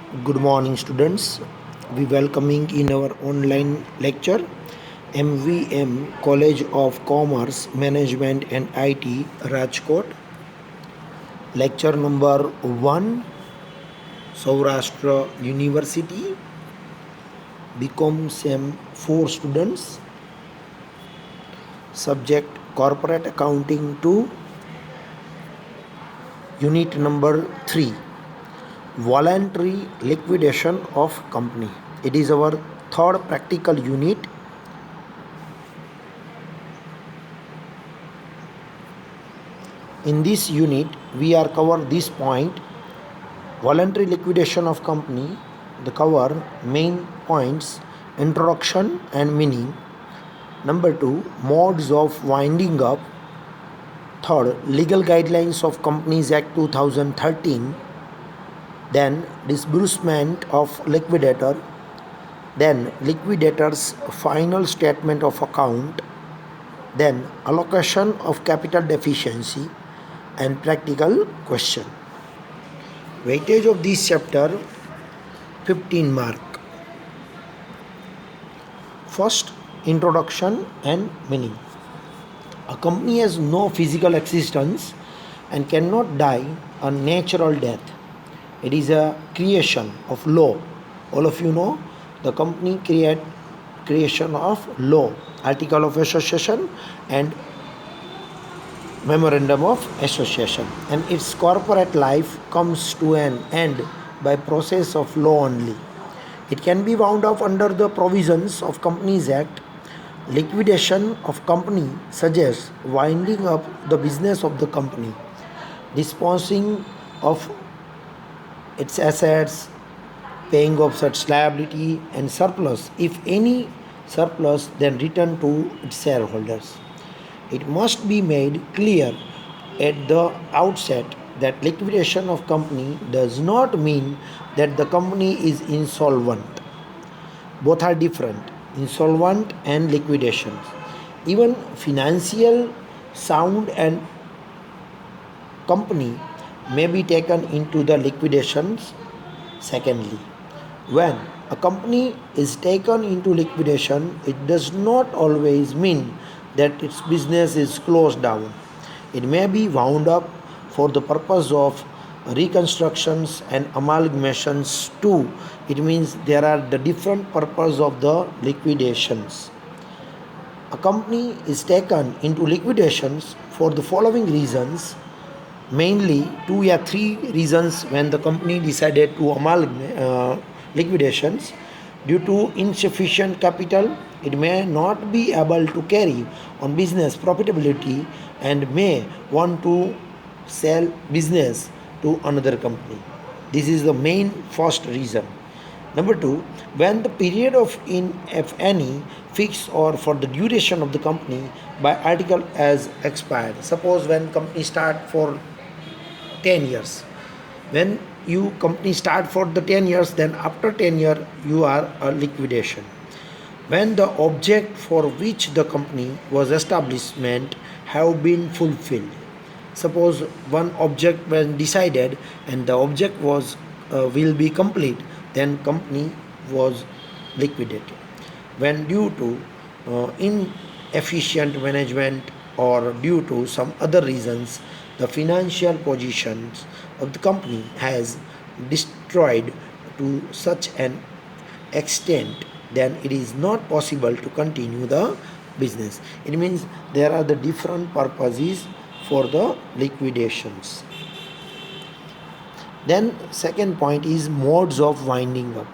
Good morning, students. We welcoming in our online lecture MVM College of Commerce, Management and IT, Rajkot. Lecture number 1, Saurashtra University. BCom SEM 4 students. Subject Corporate Accounting 2. Unit number 3. Voluntary liquidation of company. It is our third practical unit. In this unit, we are cover this point, voluntary liquidation of company, the cover main points, introduction and meaning. Number 2, modes of winding up. Third, legal guidelines of Companies Act 2013. Then disbursement of liquidator. Then liquidator's final statement of account. Then allocation of capital deficiency and practical question. Weightage of this chapter 15 mark. First, introduction and meaning. A company has no physical existence and cannot die a natural death. It is a creation of law. All of you know the company creation of law, article of association and memorandum of association, and its corporate life comes to an end by process of law only. It can be wound up under the provisions of Companies Act. Liquidation of company suggests winding up the business of the company, disposing of its assets, paying off such liability and surplus, if any surplus, then return to its shareholders. It must be made clear at the outset that liquidation of company does not mean that the company is insolvent. Both are different, insolvent and liquidations. Even financial sound and company may be taken into the liquidations. Secondly, when a company is taken into liquidation, it does not always mean that its business is closed down. It may be wound up for the purpose of reconstructions and amalgamations too. It means there are the different purpose of the liquidations. A company is taken into liquidations for the following reasons, mainly 2 or 3 reasons when the company decided to liquidations. Due to insufficient capital, it may not be able to carry on business profitability and may want to sell business to another company. This is the main first reason. Number 2, when the period of in if any fixed or for the duration of the company by article has expired. Suppose when company start for 10 years, when you company start for the 10 years, then after 10 year you are a liquidation. When the object for which the company was establishment have been fulfilled. Suppose one object when decided and the object was will be complete, then company was liquidated. When due to inefficient management or due to some other reasons, the financial positions of the company has destroyed to such an extent, then it is not possible to continue the business. It means there are the different purposes for the liquidations. Then second point is modes of winding up.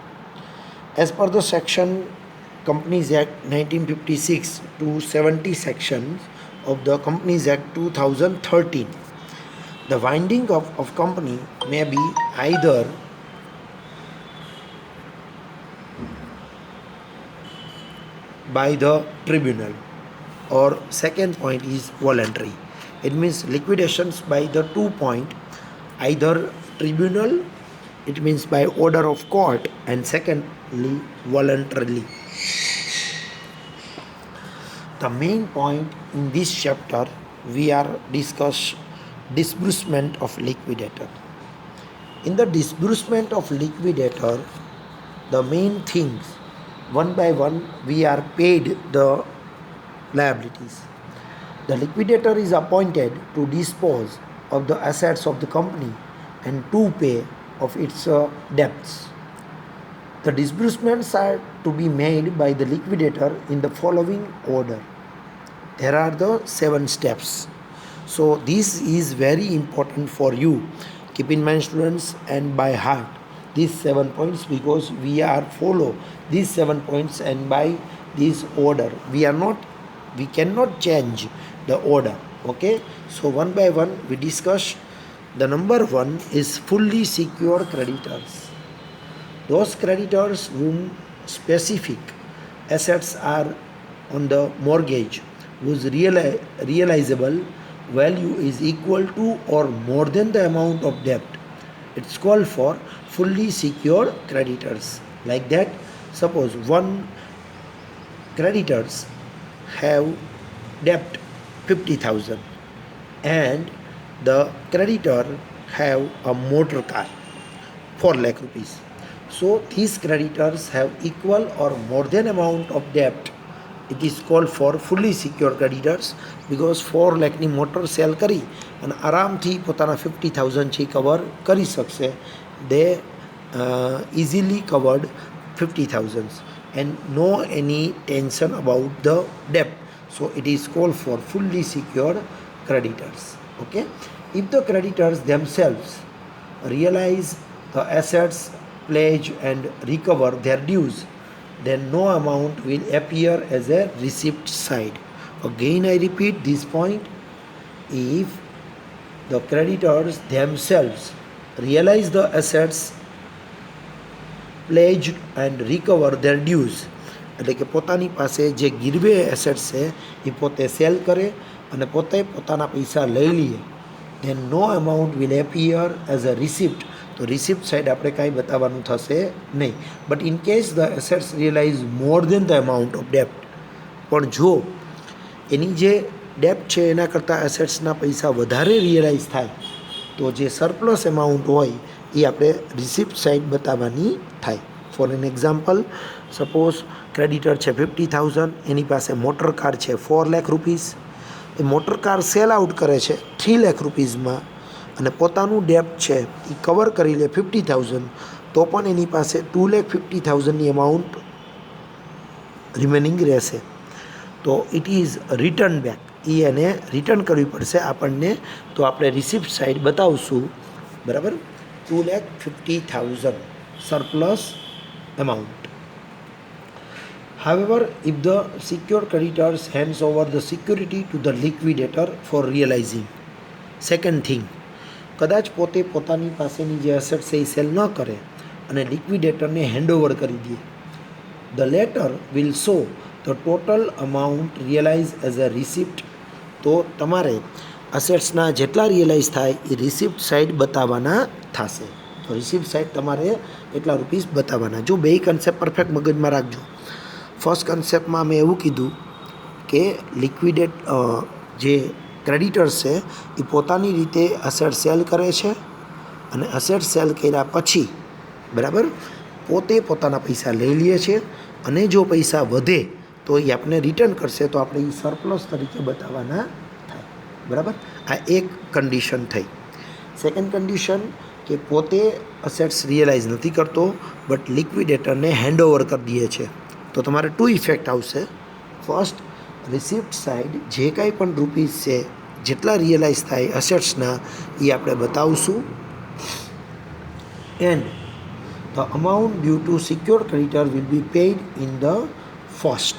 As per the section Companies Act 1956 to 70 sections of the Companies Act 2013, the winding up of company may be either by the tribunal, or second point is voluntary. It means liquidations by the 2 point, either tribunal, it means by order of court, and secondly voluntarily. The main point in this chapter we are discuss disbursement of liquidator. In the disbursement of liquidator, the main things, one by one we are paid the liabilities. The liquidator is appointed to dispose of the assets of the company and to pay of its debts. The disbursements are to be made by the liquidator in the following order. There are the 7 steps. So this is very important for you. Keep in mind, students, and by heart these 7 points, because we are follow these 7 points and by this order we cannot change the order. Okay, so one by one we discuss. The number 1 is fully secure creditors. Those creditors whom specific assets are on the mortgage whose realizable value is equal to or more than the amount of debt. It's called for fully secured creditors. Like that, suppose one creditors have debt 50,000 and the creditor have a motor car 4 lakh rupees. So these creditors have equal or more than amount of debt. It is called for fully secure creditors, because 4 લાખની motor cell કરી અને આરામથી પોતાના 50,000 છે cover કરી શકશે. They easily covered 50,000 and no any tension about the debt. So it is called for fully secured creditors. Okay, if the creditors themselves realize the assets, pledge and recover their dues, then no amount will appear as a receipt side. Again I repeat this point. If the creditors themselves realize the assets, pledge and recover their dues, એટલે કે પોતાની પાસે જે ગીરવે assets છે એ પોતે cell કરે અને પોતે પોતાના પૈસા લઈ લઈએ, then no amount will appear as a receipt. તો રિસિપ્ટ સાઇડ આપણે કાંઈ બતાવવાનું થશે નહીં. But in case the assets realise more than the amount of ડેપ્ટ, પણ જો એની જે ડેપ્ટ છે એના કરતાં એસેટ્સના પૈસા વધારે રિયલાઇઝ થાય તો જે સરપ્લસ એમાઉન્ટ હોય એ આપણે રિસિપ્ટ સાઇડ બતાવવાની થાય. For an example, suppose creditor છે 50,000, એની પાસે મોટર કાર છે 4 લાખ રૂપીસ. એ મોટર કાર સેલ આઉટ કરે છે 3 લાખ રૂપીઝમાં અને પોતાનું ડેપ્ટ છે એ કવર કરી લે 50,000, તો પણ એની પાસે 2,50,000ની અમાઉન્ટ રિમેનિંગ રહેશે. તો ઇટ ઇઝ રિટર્ન બેક, એ એને રિટર્ન કરવી પડશે આપણને. તો આપણે રિસિપ્ટ સાઇડ બતાવશું. બરાબર, 2,50,000 surplus amount. However, if the secured creditors hands over the security to the liquidator for realizing. Second thing, કદાચ પોતે પોતાની પાસેની જે એસેટ છે એ સેલ ન કરે અને લિક્વિડેટરને હેન્ડઓવર કરી દે. The letter will show the total amount realise as a receipt. તો તમારે અસેટ્સના જેટલા રિયલાઇઝ થાય એ રિસિપ્ટ સાઇડ બતાવવાના થશે. તો રિસિપ્ટ સાઇડ તમારે એટલા રૂપીસ બતાવવાના. જો બે કન્સેપ્ટ પરફેક્ટ મગજમાં રાખજો. ફર્સ્ટ કન્સેપ્ટમાં મેં એવું કીધું કે લિક્વિડેટ જે ક્રેડિટર્સ છે એ પોતાની રીતે અસેટ સેલ કરે છે અને અસેટ સેલ કર્યા પછી બરાબર પોતે પોતાના પૈસા લઈ લે છે અને જો પૈસા વધે તો એ આપણે રિટર્ન કરશે, તો આપણે એ સરપ્લસ તરીકે બતાવવાના થાય. બરાબર, આ એક કન્ડિશન થઈ. સેકન્ડ કન્ડિશન કે પોતે અસેટ્સ રિયલાઇઝ નથી કરતો બટ લિક્વિડેટરને હેન્ડઓવર કરી દે છે. તો તમારે 2 ઇફેક્ટ આવશે. ફર્સ્ટ, રિસિપ્ટ સાઇડ જે કાંઈ પણ રૂપીસ છે જેટલા રિયલાઇઝ થાય અસેટ્સના એ આપણે બતાવશું. And the amount due to secure creditor will be paid in the first.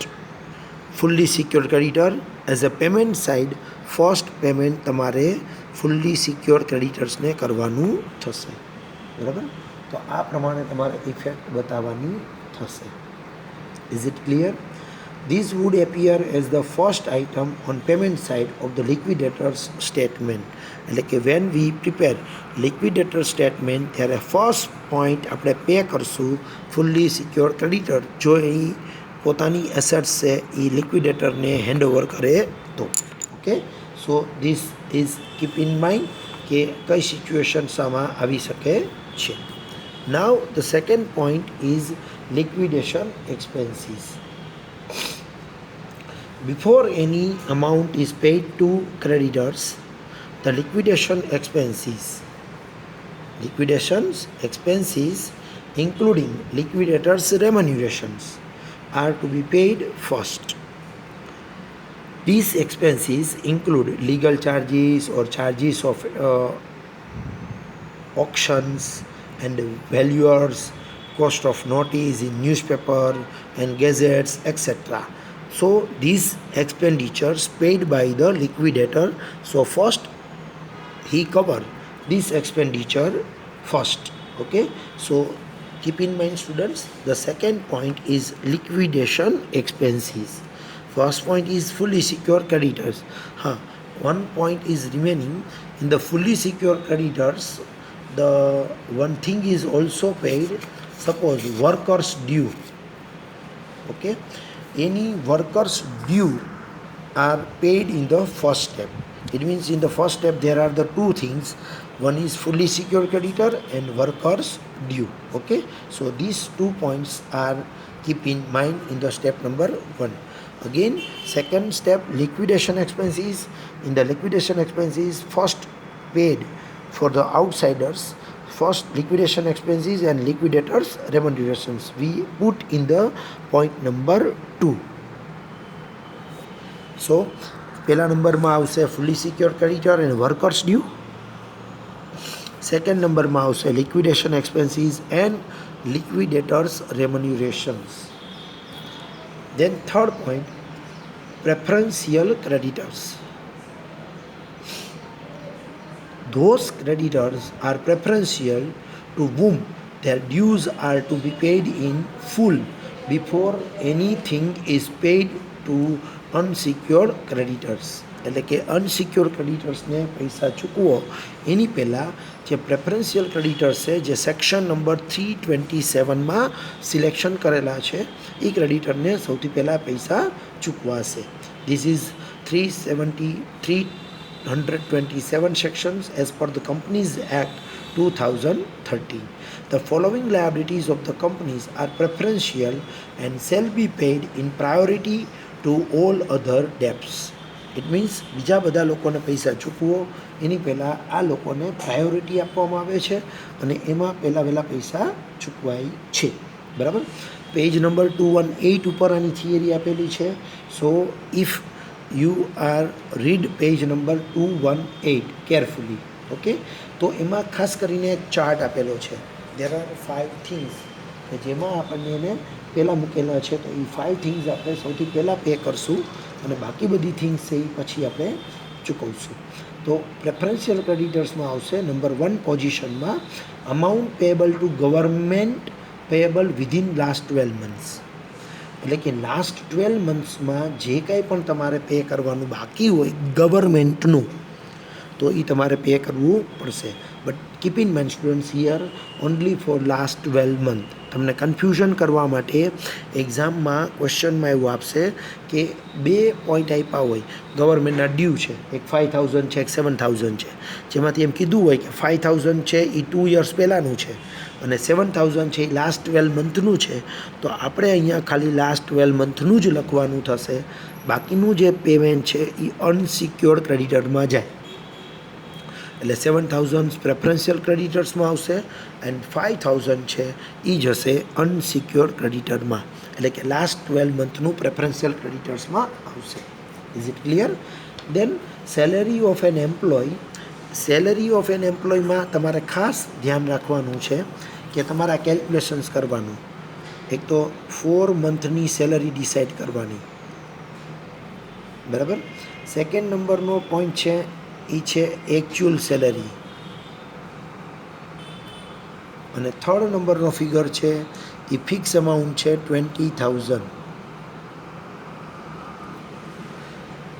Fully secure creditor as a payment side first payment તમારે ફુલ્લી સિક્યોર ક્રેડિટર્સને કરવાનું થશે. બરાબર, તો આ પ્રમાણે તમારે ઇફેક્ટ બતાવવાની થશે. Is it clear? This would appear as the first item on payment side of the liquidator's statement. એટલે કે when we prepare liquidator statement ત્યારે ફર્સ્ટ પોઈન્ટ આપણે પે કરશું ફુલ્લી સિક્યોર ક્રેડિટર જો એ પોતાની એસેટ્સ છે એ લિક્વિડેટરને હેન્ડઓવર કરે તો. Okay, so this is keep in mind કે કઈ સિચ્યુએશન્સ આમાં આવી શકે છે. Now the second point is liquidation expenses. Before any amount is paid to creditors, the liquidation expenses including liquidators' remunerations are to be paid first. These expenses include legal charges or charges of auctions and valuers, cost of notice in newspaper and gazettes, etc. So these expenditures paid by the liquidator. So first he cover this expenditure first. Okay, so keep in mind students, the second point is liquidation expenses. First point is fully secure creditors. One point is remaining. In the fully secure creditors, the one thing is also paid. Suppose workers due. Okay, any workers due are paid in the first step. It means in the first step there are the two things. One is fully secure creditor and workers due. Okay, so these 2 points are keep in mind in the step number 1. Again, second step, liquidation expenses. In the liquidation expenses, first paid for the outsiders. First liquidation expenses and liquidators remunerations we put in the point number 2. So પહેલા નંબરમાં આવશે fully secure creditor and workers due. Second નંબરમાં આવશે liquidation expenses and liquidators remunerations. Then third point, preferential creditors. Those creditors are preferential to whom their dues are to be paid in full before anything is paid to unsecured creditors. એટલે કે unsecure ક્રેડિટર્સને પૈસા ચૂકવો એની પહેલાં જે preferential creditors છે જે section number 327માં selection કરેલા છે એ ક્રેડિટરને સૌથી પહેલાં પૈસા ચૂકવાશે. This is 327 sections as per the Companies Act 2013. The following liabilities of the companies are preferential and shall be paid in priority to all other debts. It means બીજા બધા લોકોને પૈસા ચૂકવો એની પહેલાં આ લોકોને પ્રાયોરિટી આપવામાં આવે છે અને એમાં પહેલાં વહેલા પૈસા ચૂકવાય છે. બરાબર, પેજ નંબર 218 ઉપર આની થિયરી આપેલી છે. સો if you are read page number 218 carefully. Okay, તો એમાં ખાસ કરીને એક ચાર્ટ આપેલો છે. there are 5 things કે જેમાં આપણને એને પહેલાં મૂકેલા છે. તો એ 5 things આપણે સૌથી પહેલાં પે કરશું અને બાકી બધી થિંગ્સ છે એ પછી આપણે ચૂકવશું. તો પ્રેફરન્શિયલ ક્રેડિટર્સમાં આવશે નંબર 1 પોઝિશનમાં amount payable to government payable within last 12 months. એટલે કે લાસ્ટ 12 monthsમાં જે કાંઈ પણ તમારે પે કરવાનું બાકી હોય ગવર્મેન્ટનું તો એ તમારે પે કરવું પડશે. But keep in mind students here only for last 12 month. તમને કન્ફ્યુઝન કરવા માટે એક્ઝામમાં ક્વેશ્ચનમાં એવું આપશે કે 2 પોઈન્ટ આપ્યા હોય, ગવર્મેન્ટના ડ્યુ છે, એક 5000 છે, એક 7000 છે, જેમાંથી એમ કીધું હોય કે 5000 છે એ 2 years પહેલાંનું છે અને 7000 છે એ લાસ્ટ 12 monthનું છે. તો આપણે અહીંયા ખાલી લાસ્ટ 12 monthનું જ લખવાનું થશે. બાકીનું જે પેમેન્ટ છે એ અનસિક્યોર્ડ ક્રેડિટરમાં જાય. એટલે 7000 પ્રેફરન્શિયલ ક્રેડિટર્સમાં આવશે એન્ડ 5000 છે એ જશે અનસિક્યોર્ડ ક્રેડિટરમાં. એટલે કે લાસ્ટ 12 monthનું પ્રેફરન્શિયલ ક્રેડિટર્સમાં આવશે. Is it clear? Then salary of an employee. Salary of an એમ્પ્લોયમાં તમારે ખાસ ધ્યાન રાખવાનું છે કે તમારા કેલ્ક્યુલેશન્સ કરવાનું. એક તો 4 monthની સેલરી ડિસાઇડ કરવાની. બરાબર. સેકન્ડ નંબરનો પોઈન્ટ છે એ છે એકચ્યુઅલ સેલરી અને થર્ડ નંબરનો ફિગર છે એ ફિક્સ અમાઉન્ટ છે 20,000.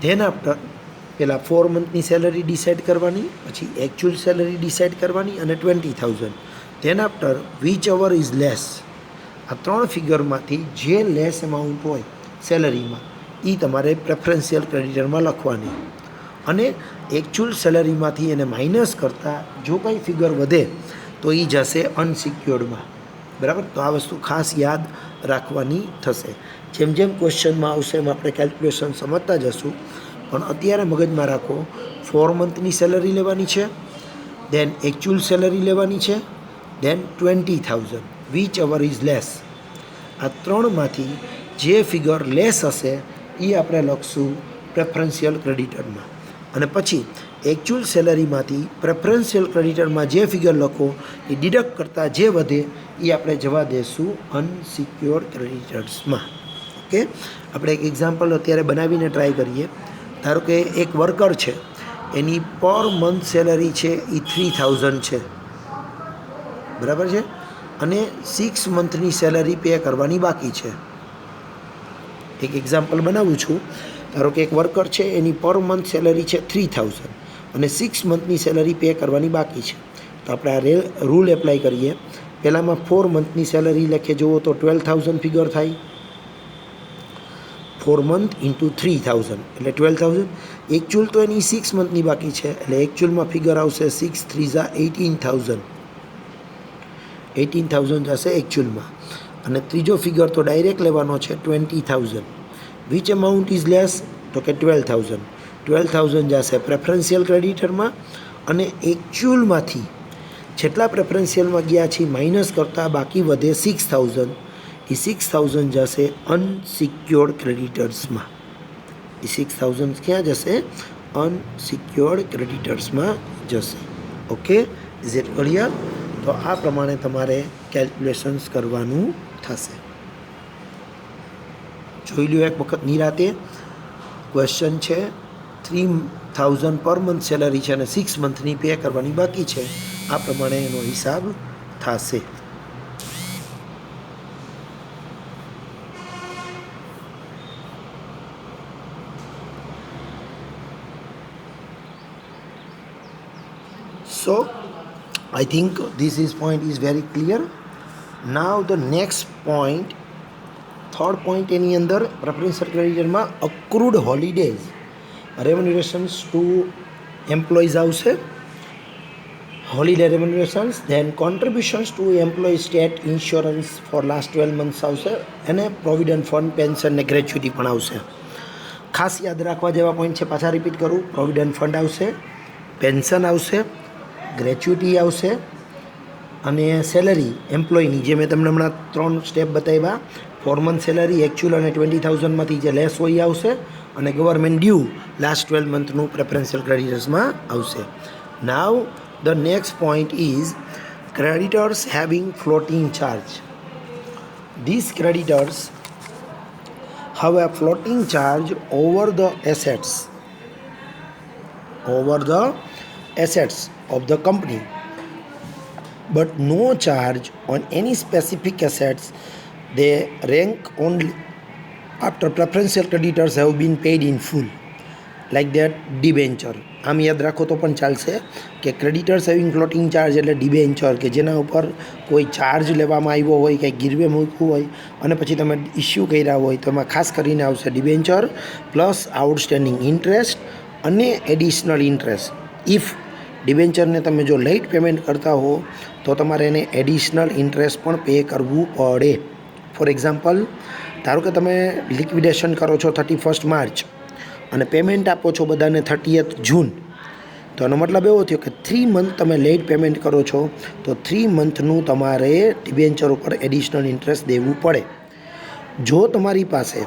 ધેન આફ્ટર પહેલાં 4 monthની સેલરી ડિસાઇડ કરવાની, પછી એકચ્યુઅલ સેલરી ડિસાઇડ કરવાની અને 20,000. Then after whichever is less. આ 3 ફિગરમાંથી જે લેસ અમાઉન્ટ હોય સેલરીમાં એ તમારે પ્રેફરન્શિયલ ક્રેડિટરમાં લખવાની અને એકચ્યુઅલ સેલરીમાંથી એને માઇનસ કરતાં જો કંઈ ફિગર વધે તો તો એ જશે અનસિક્યોર્ડમાં. બરાબર, તો આ વસ્તુ ખાસ યાદ રાખવાની થશે. જેમ જેમ ક્વેશ્ચનમાં આવશે એમ આપણે કેલ્ક્યુલેશન સમજતા જશું. પણ અત્યારે મગજમાં રાખો, 4 મંથની સેલરી લેવાની છે, દેન એકચ્યુઅલ સેલરી લેવાની છે, દેન 20,000, વિચ એવર ઇઝ લેસ. આ ત્રણમાંથી જે ફિગર લેસ હશે એ આપણે લખશું પ્રેફરન્શિયલ ક્રેડિટરમાં. અને પછી એકચ્યુઅલ સેલરીમાંથી પ્રેફરન્શિયલ ક્રેડિટરમાં જે ફિગર લખો એ ડિડક્ટ કરતાં જે વધે એ આપણે જવા દઈશું અનસિક્યોર્ડ ક્રેડિટર્સમાં. ઓકે, આપણે એક એક્ઝામ્પલ અત્યારે બનાવીને ટ્રાય કરીએ. ધારો કે એક વર્કર છે, એની પર મંથ સેલરી છે એ 3,000 છે, બરાબર છે, અને 6 મંથની સેલરી પે કરવાની બાકી છે. એક એક્ઝામ્પલ બનાવું છું. ધારો કે એક વર્કર છે, એની પર મંથ સેલરી છે 3,000 અને 6 મંથની સેલરી પે કરવાની બાકી છે. તો આપણે આ રૂલ એપ્લાય કરીએ. પહેલાંમાં 4 મંથની સેલરી લખે જુઓ તો 12,000 ફિગર થાય. 4 મંથ ઇન્ટુ 3,000 એટલે 12,000. એકચ્યુઅલ તો એની 6 મંથની બાકી છે એટલે એકચ્યુઅલમાં ફિગર આવશે 6 3 18,000. 18,000 જશે એકચ્યુઅલમાં. અને ત્રીજો ફિગર તો ડાયરેક્ટ લેવાનો છે 20,000. Which amount is less? તો કે 12,000. 12,000 જશે પ્રેફરન્શિયલ ક્રેડિટરમાં અને એકચ્યુઅલમાંથી જેટલા પ્રેફરન્શિયલમાં ગયા છે માઇનસ કરતાં બાકી વધે 6,000. એ 6,000 જશે અનસિક્યોર્ડ ક્રેડિટર્સમાં. એ 6,000 ક્યાં જશે? અનસિક્યોર્ડ ક્રેડિટર્સમાં જશે. Okay, is it clear? તો આ પ્રમાણે તમારે કેલ્ક્યુલેશન્સ કરવાનું થશે. જોઈ લો એક વખત નિરાતે. ક્વેશ્ચન છે 3,000 પર મંથ સેલરી છે અને 6 મંથની પે કરવાની બાકી છે. આ પ્રમાણે એનો હિસાબ થશે. So I think point is very clear. Now the next point, third point એની અંદર પ્રેફરન્શિયલ ક્રેડિટરમાં accrued holidays remunerations to employees આવશે. Holiday remunerations, then contributions to employee state insurance for last 12 months આવશે અને પ્રોવિડન્ટ ફંડ, પેન્શન ને gratuity પણ આવશે. ખાસ યાદ રાખવા જેવા પોઈન્ટ છે, પાછા રિપીટ કરું. પ્રોવિડન્ટ ફંડ આવશે, પેન્શન આવશે, ગ્રેચ્યુટી આવશે અને સેલરી એમ્પ્લોયની જે મેં તમને હમણાં 3 સ્ટેપ બતાવ્યા. 4 મંથ સેલરી એકચ્યુઅલ અને 20,000માંથી જે લેસ હોય આવશે અને ગવર્મેન્ટ ડ્યુ લાસ્ટ 12 મંથનું પ્રેફરન્શિયલ ક્રેડિટર્સમાં આવશે. નાવ the next point is creditors having floating charge. This creditors have a floating charge over the assets of the company, but no charge on any specific assets. They rank only after preferential creditors have been paid in full, like that debenture. આમ યાદ રાખો તો પણ ચાલશે કે creditors having floating charge એટલે debenture કે જેના ઉપર કોઈ ચાર્જ લેવામાં આવ્યો હોય, કંઈ ગીરવે મૂક્યું હોય અને પછી તમે ઇસ્યુ કર્યા હોય તો એમાં ખાસ કરીને આવશે ડિબેન્ચર પ્લસ આઉટસ્ટેન્ડિંગ ઇન્ટરેસ્ટ અને એડિશનલ ઇન્ટરેસ્ટ. ઇફ ડિબેન્ચરને તમે જો લેટ પેમેન્ટ કરતા હો તો તમારે એને એડિશનલ ઇન્ટરેસ્ટ પણ પે કરવું પડે. ફોર એક્ઝામ્પલ, ધારો કે તમે લિક્વિડેશન કરો છો 31 માર્ચ અને પેમેન્ટ આપો છો બધાને 30th જૂન, તો એનો મતલબ એવો થયો કે 3 મંથ તમે લેટ પેમેન્ટ કરો છો તો 3 મંથનું તમારે ડિબેન્ચર ઉપર એડિશનલ ઇન્ટરેસ્ટ દેવું પડે. જો તમારી પાસે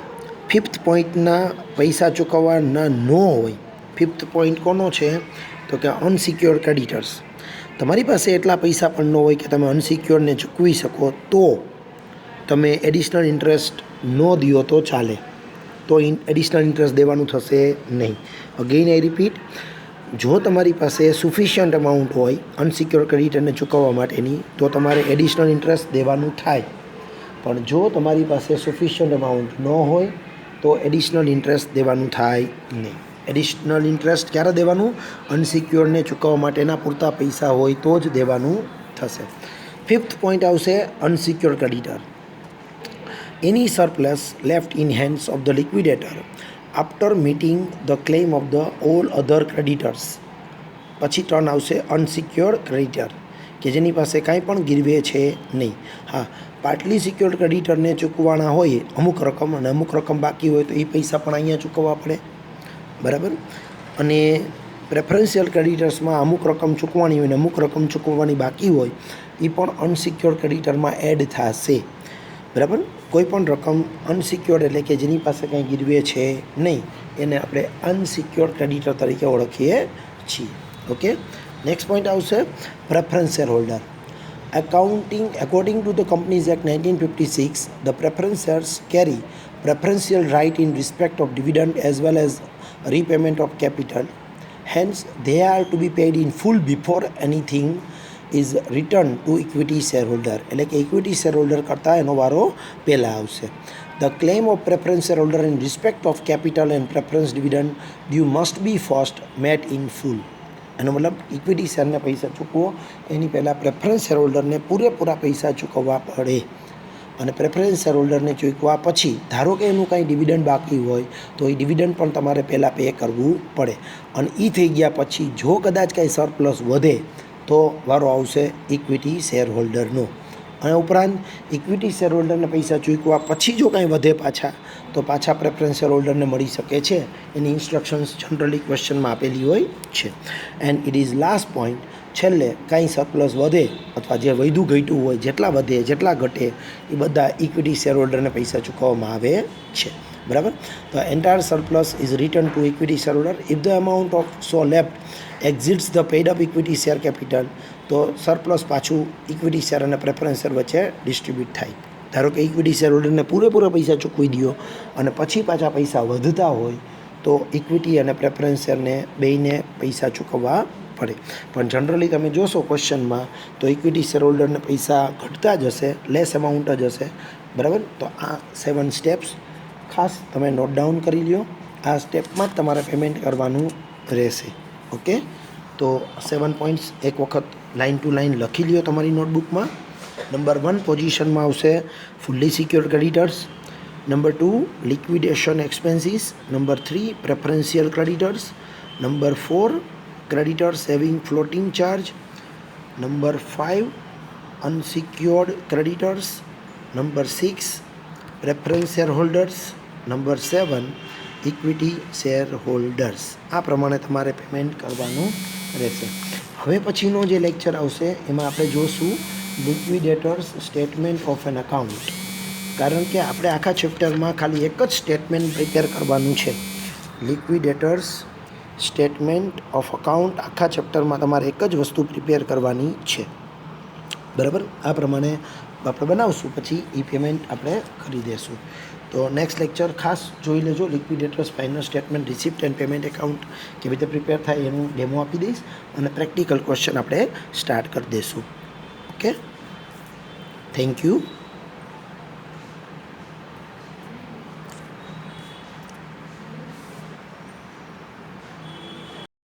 5th પોઈન્ટના પૈસા ચૂકવવાના ન હોય, 5th પોઈન્ટ કોનો છે તો કે અનસિક્યોર્ડ ક્રેડિટર્સ, તમારી પાસે એટલા પૈસા પણ ન હોય કે તમે અનસિક્યોર્ડને ચૂકવી શકો તો તમે એડિશનલ ઇન્ટરેસ્ટ ન દો તો ચાલે, તો એડિશનલ ઇન્ટરેસ્ટ દેવાનું થશે નહીં. અગેઇન આઈ રિપીટ, જો તમારી પાસે સફિશિયન્ટ અમાઉન્ટ હોય અનસિક્યોર્ડ ક્રેડિટરને ચૂકવવા માટેની તો તમારે એડિશનલ ઇન્ટરેસ્ટ દેવાનું થાય. પણ જો તમારી પાસે સફિશિયન્ટ અમાઉન્ટ ન હોય તો એડિશનલ ઇન્ટરેસ્ટ દેવાનું થાય નહીં. એડિશનલ ઇન્ટરેસ્ટ ક્યારે દેવાનું? અનસિક્યોર્ડને ચૂકવવા માટેના પૂરતા પૈસા હોય તો જ દેવાનું થશે. 5th પોઈન્ટ આવશે unsecured creditor. Any surplus left in hands of the liquidator after meeting the claim of the all other creditors. પછી ટર્ન આવશે અનસિક્યોર્ડ ક્રેડિટર. કે જેની પાસે કાંઈ પણ ગીરવે છે નહીં. હા, પાર્ટલી સિક્યોર્ડ ક્રેડિટરને ચૂકવવાના હોય અમુક રકમ અને અમુક રકમ બાકી હોય તો એ પૈસા પણ અહીંયા ચૂકવવા પડે, બરાબર. અને પ્રેફરન્શિયલ ક્રેડિટર્સમાં અમુક રકમ ચૂકવવાની હોય ને અમુક રકમ ચૂકવવાની બાકી હોય એ પણ અનસિક્યોર્ડ ક્રેડિટરમાં એડ થશે, બરાબર. કોઈ પણ રકમ અનસિક્યોર્ડ એટલે કે જેની પાસે કંઈ ગીરવે છે નહીં એને આપણે અનસિક્યોર્ડ ક્રેડિટર તરીકે ઓળખીએ છીએ. ઓકે, નેક્સ્ટ પોઈન્ટ આવશે preference share holder. According to the Companies Act 1956, the preference shares carry preferential right in respect of dividend as well as repayment of capital. Hence, they are to be paid in full before anything is returned to equity shareholder. એટલે કે equity shareholder કરતાં એનો વારો પહેલાં આવશે. The claim of preference shareholder in respect of capital and preference dividend due must be first met in full. એનો મતલબ equity શેરને પૈસા ચૂકવો એની પહેલાં પ્રેફરન્સ શેરહોલ્ડરને પૂરેપૂરા પૈસા ચૂકવવા પડે. અને પ્રેફરન્સ શેરહોલ્ડરને ચૂકવ્યા પછી ધારો કે એનું કાંઈ ડિવિડન્ડ બાકી હોય તો એ ડિવિડન્ડ પણ તમારે પહેલાં પે કરવું પડે. અને એ થઈ ગયા પછી જો કદાચ કાંઈ સરપ્લસ વધે તો વારો આવશે ઇક્વિટી શેરહોલ્ડરનો. અને ઉપરાંત ઇક્વિટી શેરહોલ્ડરને પૈસા ચૂકવ્યા પછી જો કાંઈ વધે તો પાછા પ્રેફરન્સ શેરહોલ્ડરને મળી શકે છે. એની ઇન્સ્ટ્રક્શન્સ જનરલી ક્વેશ્ચનમાં આપેલી હોય છે. And it is last point, છેલ્લે કાંઈ સરપ્લસ વધે અથવા જે વધુ ઘટ્યું હોય, જેટલા વધે જેટલા ઘટે એ બધા ઇક્વિટી શેરહોલ્ડરને પૈસા ચૂકવવામાં આવે છે, બરાબર. તો entire surplus is return to equity shareholder if the amount of so left exits the paid up equity share capital. તો સરપ્લસ પાછું ઇક્વિટી શેર અને પ્રેફરન્સ શેર વચ્ચે ડિસ્ટ્રીબ્યુટ થાય. ધારો કે ઇક્વિટી શેરહોલ્ડરને પૂરેપૂરા પૈસા ચૂકવી દો અને પછી પાછા પૈસા વધતા હોય તો ઇક્વિટી અને પ્રેફરન્સ શેરને બેયને પૈસા ચૂકવવા પડે. પણ જનરલી તમે જોશો ક્વેશ્ચનમાં તો ઇક્વિટી શેરહોલ્ડરને પૈસા ઘટતા જ હશે, લેસ અમાઉન્ટ જ હશે, બરાબર. તો આ 7 સ્ટેપ્સ ખાસ તમે નોટ ડાઉન કરી લ્યો. આ સ્ટેપમાં જ તમારે પેમેન્ટ કરવાનું રહેશે. ઓકે, તો 7 પોઈન્ટ્સ એક વખત લાઇન ટુ લાઇન લખી લ્યો તમારી નોટબુકમાં. નંબર 1 પોઝિશનમાં આવશે fully secured creditors. Number 2 liquidation expenses. Number 3 preferential creditors. Number 4 creditors having floating charge. Number 5 unsecured creditors. Number 6 preference shareholders. Number 7 equity shareholders. આ પ્રમાણે તમારે પેમેન્ટ કરવાનું રહેશે. હવે પછીનો જે લેક્ચર આવશે એમાં આપણે જોશું લિક્વિડેટર્સ સ્ટેટમેન્ટ ઓફ એન અકાઉન્ટ. કારણ કે આપણે આખા ચેપ્ટરમાં ખાલી એક જ સ્ટેટમેન્ટ પ્રિપેર કરવાનું છે. લિક્વિડેટર્સ સ્ટેટમેન્ટ ઓફ અકાઉન્ટ આખા ચેપ્ટરમાં તમારે એક જ વસ્તુ પ્રિપેર કરવાની છે, બરાબર. આ પ્રમાણે આપણે બનાવશું, પછી એ પેમેન્ટ આપણે કરી દઈશું. તો નેક્સ્ટ લેક્ચર ખાસ જોઈ લેજો. Liquidators final statement, receipt and payment account કેવી રીતે પ્રિપેર થાય એનું ડેમો આપી દઈશ અને પ્રેક્ટિકલ ક્વેશ્ચન આપણે સ્ટાર્ટ કરી દઈશું. Okay, thank you.